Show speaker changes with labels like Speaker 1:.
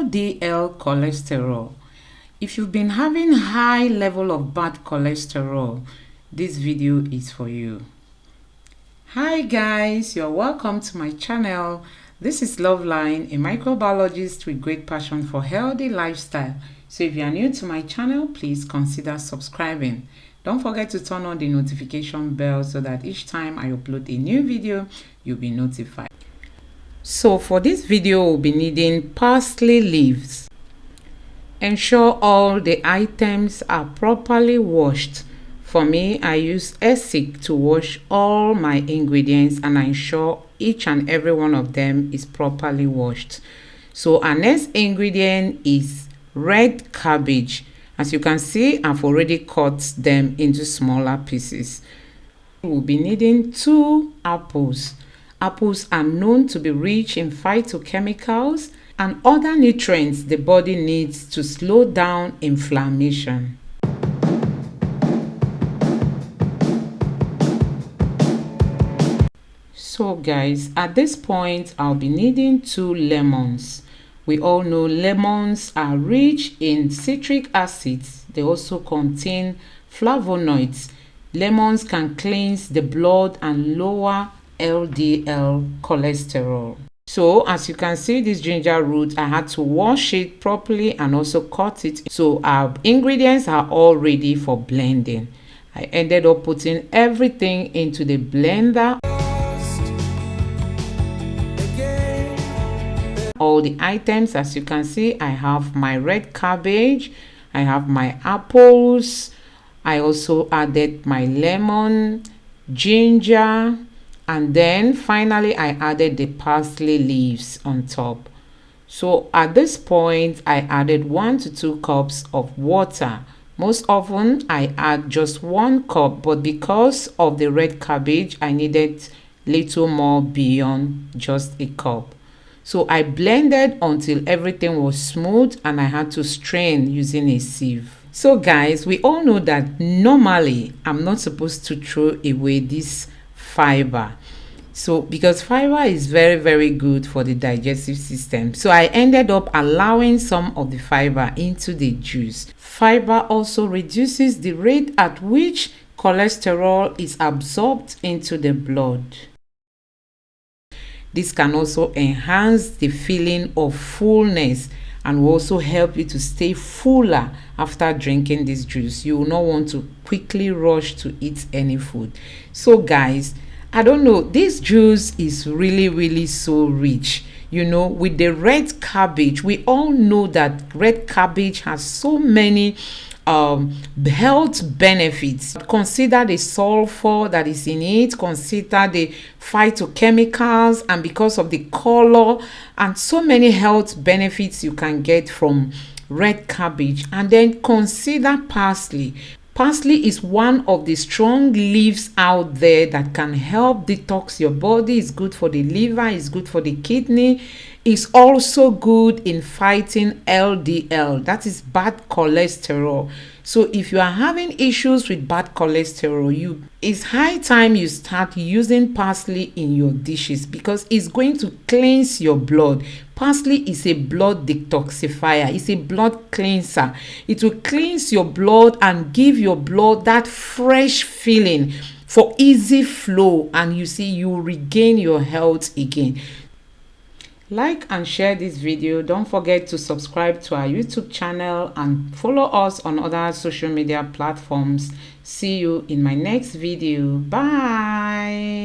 Speaker 1: LDL cholesterol. If you've been having high level of bad cholesterol, this video is for you. Hi guys, you're welcome to my channel. This is Loveline, a microbiologist with great passion for healthy lifestyle. So if you are new to my channel, please consider subscribing. Don't forget to turn on the notification bell so that each time I upload a new video, you'll be notified. So for this video, we'll be needing parsley leaves. Ensure all the items are properly washed. For me, I use Essig to wash all my ingredients and I ensure each and every one of them is properly washed. So our next ingredient is red cabbage. As you can see, I've already cut them into smaller pieces. We'll be needing 2 apples. Apples are known to be rich in phytochemicals and other nutrients the body needs to slow down inflammation. So guys, at this point, I'll be needing 2 lemons. We all know lemons are rich in citric acids. They also contain flavonoids. Lemons can cleanse the blood and lower LDL cholesterol. So as you can see, this ginger root, I had to wash it properly and also cut it. So our ingredients are all ready for blending. I ended up putting everything into the blender. All the items, as you can see, I have my red cabbage, I have my apples, I also added my lemon, ginger, and then finally I added the parsley leaves on top. So at this point, I added 1 to 2 cups of water. Most often I add just 1 cup, but because of the red cabbage, I needed little more beyond just a cup. So I blended until everything was smooth and I had to strain using a sieve. So guys, we all know that normally I'm not supposed to throw away this fiber. So because fiber is very good for the digestive system. So I ended up allowing some of the fiber into the juice. Fiber also reduces the rate at which cholesterol is absorbed into the blood. This can also enhance the feeling of fullness and will also help you to stay fuller after drinking this juice. You will not want to quickly rush to eat any food. So guys, I don't know, this juice is really so rich. You know, with the red cabbage, we all know that red cabbage has so many health benefits. Consider the sulfur that is in it, consider the phytochemicals, and because of the color and so many health benefits you can get from red cabbage. And then consider parsley. Parsley is one of the strong leaves out there that can help detox your body. It's good for the liver, it's good for the kidney. It's also good in fighting LDL, that is bad cholesterol. So if you are having issues with bad cholesterol, it's high time you start using parsley in your dishes because it's going to cleanse your blood. Parsley is a blood detoxifier. It's a blood cleanser. It will cleanse your blood and give your blood that fresh feeling for easy flow, and you will regain your health again. Like and share this video. Don't forget to subscribe to our YouTube channel and follow us on other social media platforms. See you in my next video. Bye.